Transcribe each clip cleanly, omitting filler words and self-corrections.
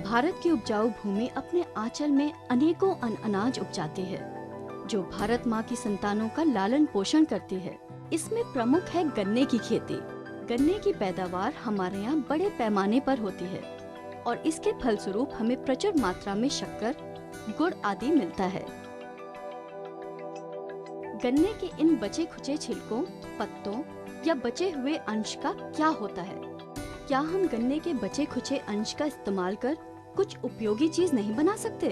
भारत की उपजाऊ भूमि अपने आंचल में अनेकों अनाज उपजाती है, जो भारत माँ की संतानों का लालन पोषण करती है। इसमें प्रमुख है गन्ने की खेती। गन्ने की पैदावार हमारे यहाँ बड़े पैमाने पर होती है और इसके फलस्वरूप हमें प्रचुर मात्रा में शक्कर, गुड़ आदि मिलता है। गन्ने के इन बचे खुचे छिलकों, पत्तों या बचे हुए अंश का क्या होता है? क्या हम गन्ने के बचे खुचे अंश का इस्तेमाल कर कुछ उपयोगी चीज नहीं बना सकते?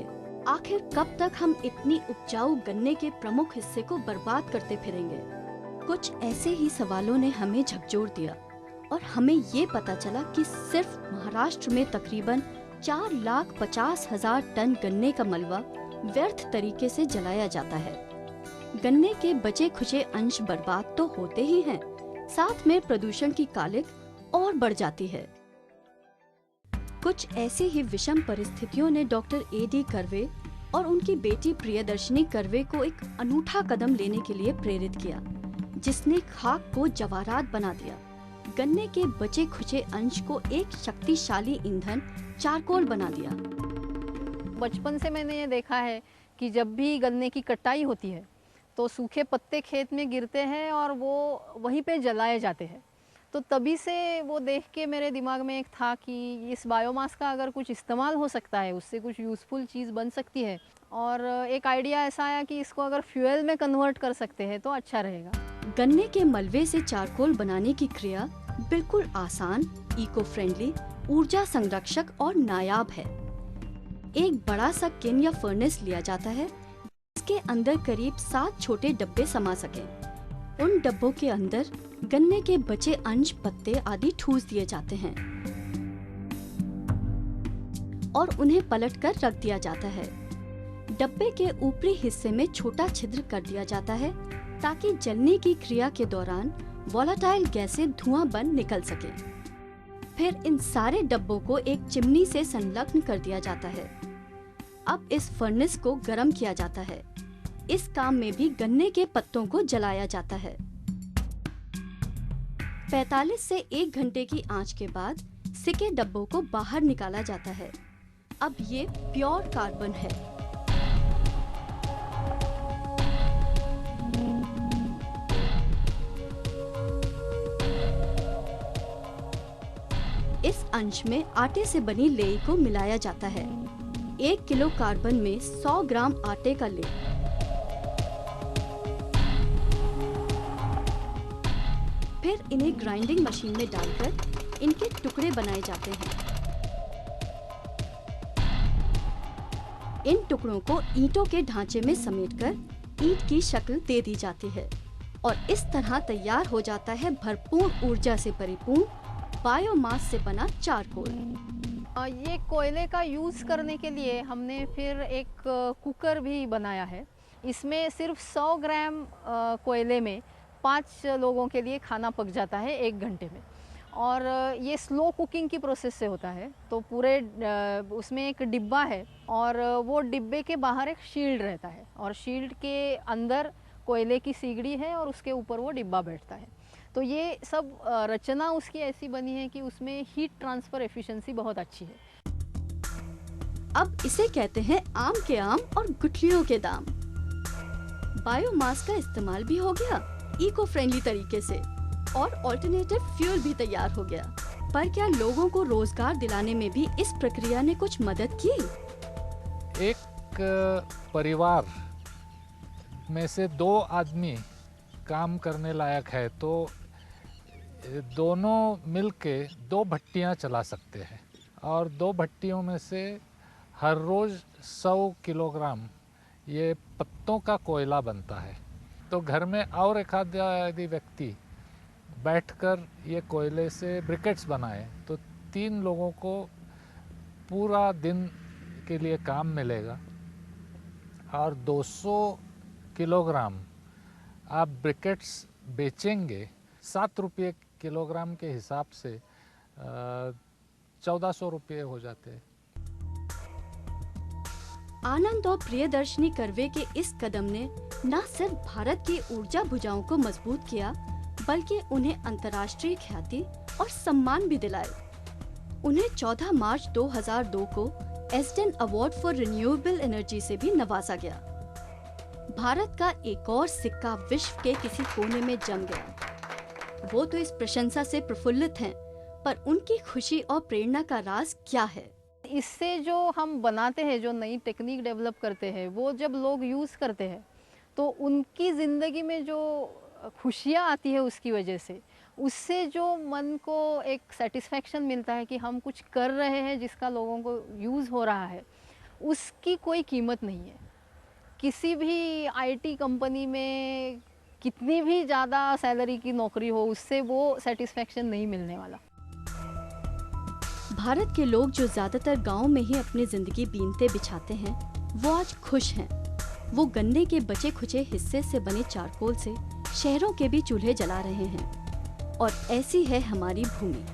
आखिर कब तक हम इतनी उपजाऊ गन्ने के प्रमुख हिस्से को बर्बाद करते फिरेंगे? कुछ ऐसे ही सवालों ने हमें झकझोर दिया और हमें ये पता चला कि सिर्फ महाराष्ट्र में तकरीबन 4,50,000 टन गन्ने का मलबा व्यर्थ तरीके से जलाया जाता है। गन्ने के बचे खुचे अंश बर्बाद तो होते ही हैं, साथ में प्रदूषण की कालिख और बढ़ जाती है। कुछ ऐसी ही विषम परिस्थितियों ने डॉक्टर A.D. कर्वे और उनकी बेटी प्रियदर्शनी कर्वे को एक अनूठा कदम लेने के लिए प्रेरित किया, जिसने खाक को जवाहरात बना दिया। गन्ने के बचे खुचे अंश को एक शक्तिशाली ईंधन चारकोल बना दिया। बचपन से मैंने ये देखा है कि जब भी गन्ने की कटाई होती है तो सूखे पत्ते खेत में गिरते हैं और वो वहीं पे जलाए जाते हैं। तो तभी से वो देख के मेरे दिमाग में एक था कि इस बायोमास का अगर कुछ इस्तेमाल हो सकता है, उससे कुछ यूज़फुल चीज़ बन सकती है। और एक आइडिया ऐसा आया कि इसको अगर फ्यूल में कन्वर्ट कर सकते हैं तो अच्छा रहेगा। गन्ने के मलबे से चारकोल बनाने की क्रिया बिल्कुल आसान, इको फ्रेंडली, ऊर्जा संरक्षक और नायाब है। एक बड़ा सा किन या फर्नेस लिया जाता है, इसके अंदर करीब 7 छोटे डब्बे समा सके। उन डब्बों के अंदर गन्ने के बचे अंश, पत्ते आदि ठूस दिए जाते हैं और उन्हें पलटकर रख दिया जाता है। डब्बे के ऊपरी हिस्से में छोटा छिद्र कर दिया जाता है ताकि जलने की क्रिया के दौरान वोलेटाइल गैसें धुआं बन निकल सके। फिर इन सारे डब्बों को एक चिमनी से संलग्न कर दिया जाता है। अब इस फर्नेस को गर्म किया जाता है। इस काम में भी गन्ने के पत्तों को जलाया जाता है। 45 से 1 घंटे की आंच के बाद सिके डब्बों को बाहर निकाला जाता है। अब ये प्योर कार्बन है। इस अंश में आटे से बनी लेई को मिलाया जाता है। 1 किलो कार्बन में 100 ग्राम आटे का लेप। फिर इन्हें ग्राइंडिंग मशीन में डालकर इनके टुकड़े बनाए जाते हैं। इन टुकड़ों को ईंटों के ढांचे में समेटकर ईंट की शक्ल दे दी जाती है और इस तरह तैयार हो जाता है भरपूर ऊर्जा से परिपूर्ण बायोमास से बना चारकोल। ये कोयले का यूज़ करने के लिए हमने फिर एक कुकर भी बनाया है। इसमें सिर्फ 100 ग्राम कोयले में 5 लोगों के लिए खाना पक जाता है 1 घंटे में। और ये स्लो कुकिंग की प्रोसेस से होता है। तो पूरे उसमें एक डिब्बा है और वो डिब्बे के बाहर एक शील्ड रहता है और शील्ड के अंदर कोयले की सीगड़ी है और उसके ऊपर वो डिब्बा बैठता है। तो ये सब रचना उसकी ऐसी बनी है कि उसमें हीट ट्रांसफ़र एफिशिएंसी बहुत अच्छी है। अब इसे कहते हैं आम के आम और गुठलियों के दाम। बायोमास का इस्तेमाल भी हो गया इको फ्रेंडली तरीके से और ऑल्टरनेटिव फ्यूल भी तैयार हो गया। पर क्या लोगों को रोजगार दिलाने में भी इस प्रक्रिया ने कुछ मदद की? एक परिवार में से 2 आदमी काम करने लायक है तो दोनों मिलके 2 भट्टियां चला सकते हैं और 2 भट्टियों में से हर रोज़ 100 किलोग्राम ये पत्तों का कोयला बनता है। तो घर में और एक आदि व्यक्ति बैठकर ये कोयले से ब्रिकेट्स बनाए तो 3 लोगों को पूरा दिन के लिए काम मिलेगा और 200 किलोग्राम आप ब्रिकेट्स बेचेंगे 7 रुपये किलोग्राम के हिसाब से 1400 रुपये हो जाते हैं। आनंद और प्रियदर्शनी कर्वे के इस कदम ने न सिर्फ भारत की ऊर्जा भुजाओं को मजबूत किया बल्कि उन्हें अंतर्राष्ट्रीय ख्याति और सम्मान भी दिलाए। उन्हें 14 मार्च 2002 को एस्डेन अवार्ड फॉर रिन्यूएबल एनर्जी से भी नवाजा गया। भारत का एक और सिक्का विश्व के किसी कोने में जम गया। वो तो इस प्रशंसा से प्रफुल्लित हैं, पर उनकी खुशी और प्रेरणा का राज क्या है? इससे जो हम बनाते हैं, जो नई टेक्निक डेवलप करते हैं, वो जब लोग यूज़ करते हैं तो उनकी ज़िंदगी में जो खुशियाँ आती है उसकी वजह से, उससे जो मन को एक सेटिस्फेक्शन मिलता है कि हम कुछ कर रहे हैं जिसका लोगों को यूज़ हो रहा है, उसकी कोई कीमत नहीं है। किसी भी आईटी कंपनी में कितनी भी ज़्यादा सैलरी की नौकरी हो, उससे वो सेटिस्फेक्शन नहीं मिलने वाला। भारत के लोग जो ज्यादातर गांव में ही अपनी जिंदगी बीनते बिछाते हैं, वो आज खुश हैं। वो गन्ने के बचे खुचे हिस्से से बने चारकोल से शहरों के भी चूल्हे जला रहे हैं। और ऐसी है हमारी भूमि।